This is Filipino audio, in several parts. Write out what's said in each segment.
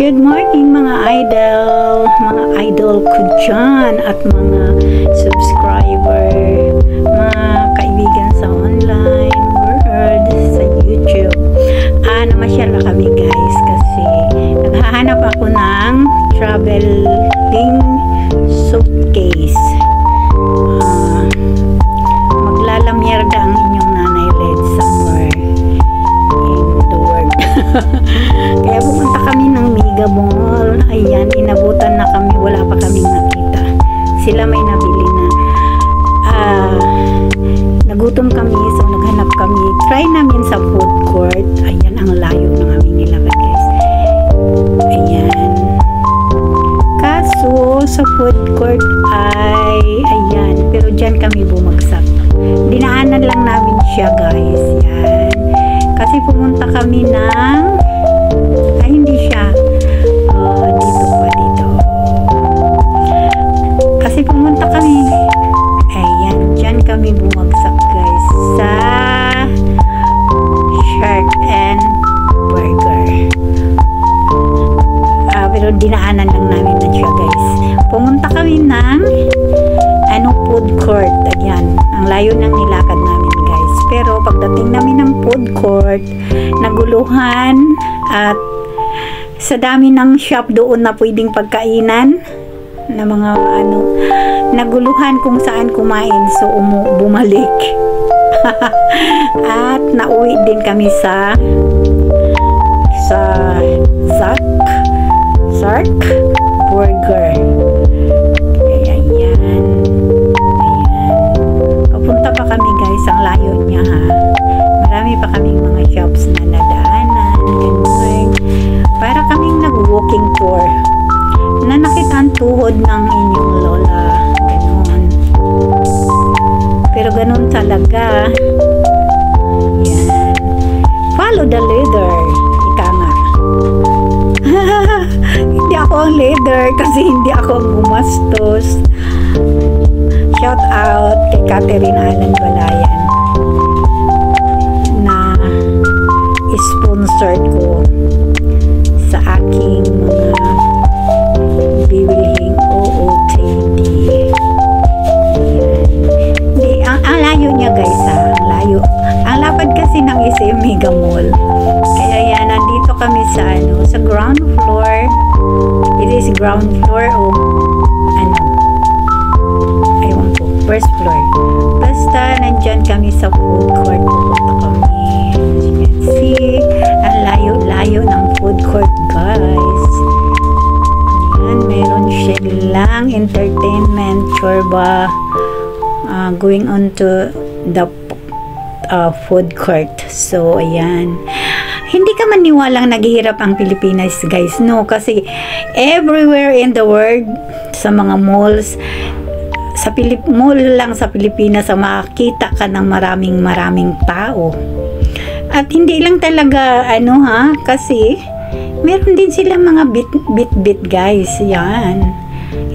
Good morning mga idol ko dyan at mga subscriber, mga kaibigan sa online world, sa YouTube. Namasyal na kami guys kasi naghahanap ako ng traveling suitcase. Maglalamyerda ang inyong nanay led somewhere in the world. Kaya pumunta kami ng Mega Mall. Ayan, inabutan na kami, wala pa kaming nakita. Sila may nabili na. Nagutom kami, so naghanap kami. Try namin sa food court. Ayan, ang layo ng aming nilakad guys. Ayan. Kaso sa food court ay ayan, pero dyan kami bumagsak. Dinaanan lang namin siya guys. Yan. Kasi pumunta kami ng hindi siya dito. Kasi pumunta kami ayan, dyan kami bumagsak guys sa Shark and Burger. Pero dinaanan lang namin na siya guys. Pumunta kami ng food court. Ayan, ang layo ng nilakad namin guys. Pero pagdating namin ng food court, naguluhan at sa dami ng shop doon na pwedeng pagkainan na mga naguluhan kung saan kumain, so bumalik. At nauwi din kami sa Shark Burger. Ayan. Papunta pa kami guys, ang layo niya ha. Marami pa kaming mga shops na nadaanan, ganun. Para kaming nag-walking tour. Nanakit ang tuhod ng inyong lola, ganun. Pero ganun talaga. Yan. Follow the leader. Ika nga. Hindi ako ang leader kasi hindi ako ang gumastos. Shout out kay Catherine Alan Balayan na sponsored ko sa aking mga bibilhing OOTD. Ang layo niya guys ha, ang layo. Ang lapad kasi ng SM Mega Mall. Kaya yan, nandito kami sa ground floor. It is ground floor o aywan ko, first floor. Basta nandyan kami sa food court. Pupunta kami. As you can see, ang layo ng food court guys. Yan, meron silang entertainment chorba going on to the food court. So ayan, hindi ka maniwalang naghihirap ang Pilipinas guys, no? Kasi everywhere in the world, sa mga malls, sa mall lang sa Pilipinas, makakita ka ng maraming tao. At hindi lang talaga kasi meron din silang mga bit guys. Yan,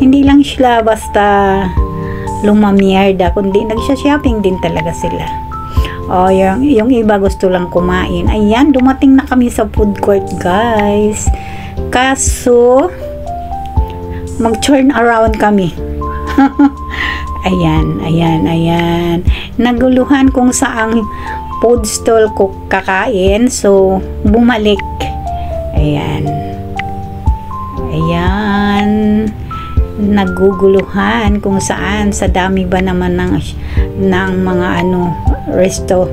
hindi lang sila basta lumamierda, kundi nagsha-shopping din talaga sila. Yung iba gusto lang kumain. Ayan, dumating na kami sa food court guys. Kaso mag-turn around kami. Ayan. Naguluhan kung saang food stall ko kakain, so bumalik. Ayan. Naguguluhan kung saan, sa dami ba naman ng mga resto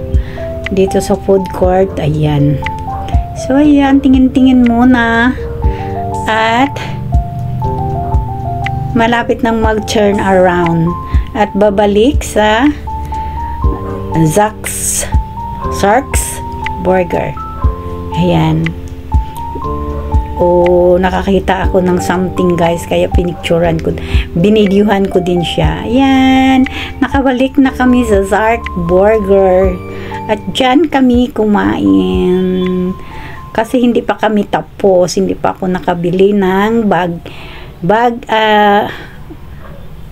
dito sa food court. Ayan. So ayan, tingin-tingin muna at malapit nang mag-turn around at babalik sa Shark's Burger. Ayan. Nakakita ako ng something guys, kaya pinicturan ko, binidyohan ko din siya. Ayan, nakabalik na kami sa Shark Burger at dyan kami kumain kasi hindi pa kami tapos, hindi pa ako nakabili ng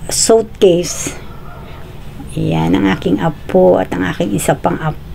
suitcase. Ayan, ang aking apo at ang aking isa pang apo.